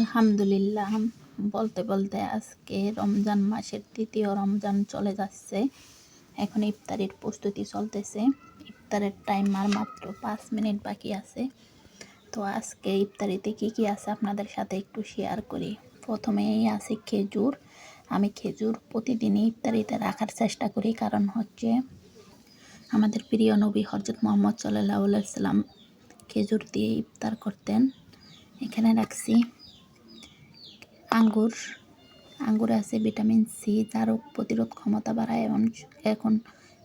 আলহামদুলিল্লাহ, বলতে বলতে আজকে রমজান মাসের তৃতীয় রমজান চলে যাচ্ছে। এখন ইফতারির প্রস্তুতি চলতেছে। ইফতারের টাইম আর মাত্র 5 মিনিট বাকি আছে। তো আজকে ইফতারিতে কি কি আছে আপনাদের সাথে একটু শেয়ার করি। প্রথমেই আছে খেজুর। আমি খেজুর প্রতিদিনই ইফতারিতে রাখার চেষ্টা করি, কারণ হচ্ছে আমাদের প্রিয় নবী হযরত মুহাম্মদ সাল্লাল্লাহু আলাইহি সাল্লাম খেজুর দিয়ে ইফতার করতেন। এখানে রাখছি আঙ্গুরে আছে ভিটামিন সি, যা রোগ প্রতিরোধ ক্ষমতা বাড়ায়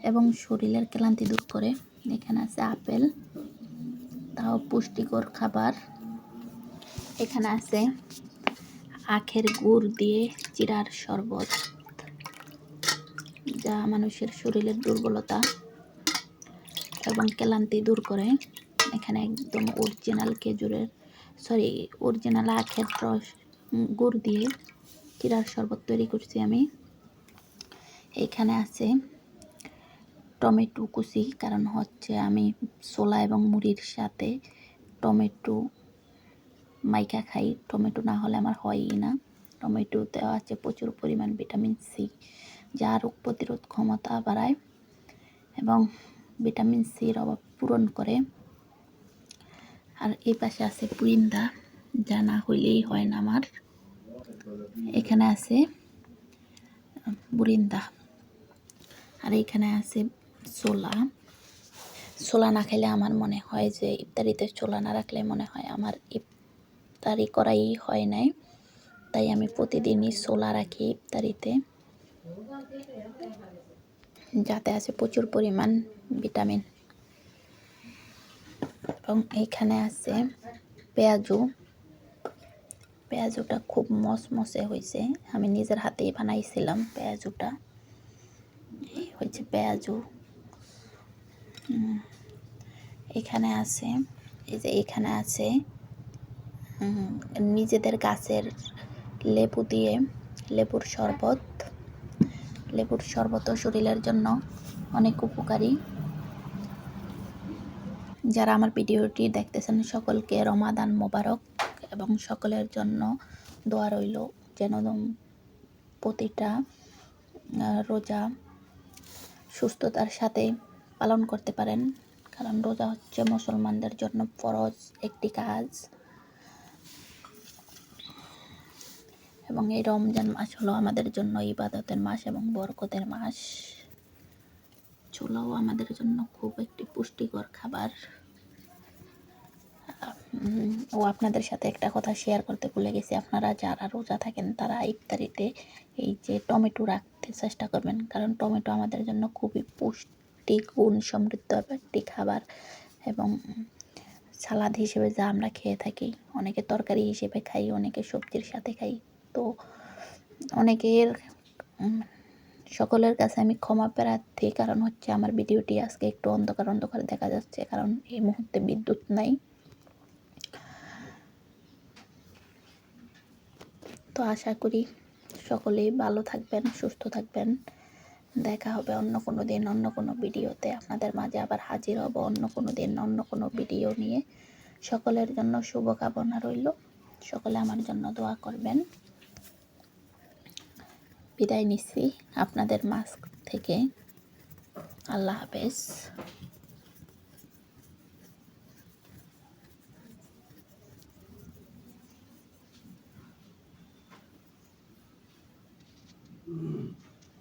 এবং শরীরের ক্লান্তি দূর করে। এখানে আছে আপেল, তাও পুষ্টিকর খাবার। এখানে আছে আখের গুড় দিয়ে চিড়ার শরবত, যা মানুষের শরীরের দুর্বলতা এবং ক্লান্তি দূর করে। এখানে একদম অরিজিনাল আখের রস গুড় দিয়ে চিড়ার শরবত তৈরি করছি আমি। এখানে আছে টমেটো কুচি, কারণ হচ্ছে আমি ছোলা এবং মুড়ির সাথে টমেটো মাইকা খাই। টমেটো না হলে আমার হয়ই না। টমেটো দেওয়া আছে প্রচুর পরিমাণ ভিটামিন সি, যা রোগ প্রতিরোধ ক্ষমতা বাড়ায় এবং ভিটামিন সির অভাব পূরণ করে। আর এই পাশে আছে পুরিন্দা, যা না হইলেই হয় না আমার। এখানে আছে বুরিন্দা, আর এখানে আছে ছোলা না খেলে আমার মনে হয় যে ইফতারিতে ছোলা না রাখলে মনে হয় আমার ইফতারি করাই হয় নাই। তাই আমি প্রতিদিনই ছোলা রাখি ইফতারিতে, যাতে আছে প্রচুর পরিমাণ ভিটামিন। এবং এইখানে আছে পেঁয়াজুটা খুব মচমচে হয়েছে। আমি নিজের হাতেই বানাইছিলাম পেঁয়াজুটা। এই হচ্ছে পেঁয়াজু। এখানে আছে নিজেদের গাছের লেবুর শরবতও শরীরের জন্য অনেক উপকারী। যারা আমার ভিডিওটি দেখতেছেন সকলকে রমাদান মোবারক, এবং সকলের জন্য দোয়া রইল যেন প্রতিটা রোজা সুস্থতার সাথে পালন করতে পারেন, কারণ রোজা হচ্ছে মুসলমানদের জন্য ফরজ একটি কাজ। এবং এই রমজান মাস হলো আমাদের জন্য ইবাদতের মাস এবং বরকতের মাস। ছোলাও আমাদের জন্য খুব একটি পুষ্টিকর খাবার। আপনাদের সাথে একটা কথা শেয়ার করতে ভুলে গেছি। আপনারা যারা রোজা থাকেন তারা ইফতারিতে এই যে টমেটো রাখতে চেষ্টা করবেন, কারণ টমেটো আমাদের জন্য খুবই পুষ্টিগুণ সমৃদ্ধ একটি খাবার। এবং সালাদ হিসেবে যা আমরা খেয়ে থাকি, অনেকে তরকারি হিসেবে খাই, অনেকে সবজির সাথে খাই। তো সকলের কাছে আমি ক্ষমা প্রার্থী, কারণ হচ্ছে আমার ভিডিওটি আজকে একটু অন্ধকার দেখা যাচ্ছে, কারণ এই মুহূর্তে বিদ্যুৎ নাই। তো আশা করি সকলেই ভালো থাকবেন, সুস্থ থাকবেন। দেখা হবে অন্য কোনো দিন, অন্য কোনো ভিডিওতে। আপনাদের মাঝে আবার হাজির হব অন্য কোনো দিন, অন্য কোনো ভিডিও নিয়ে। সকলের জন্য শুভকামনা রইল। সকলে আমার জন্য দোয়া করবেন। বিদায় নিচ্ছি আপনাদের মাঝ থেকে। আল্লাহ হাফেজ।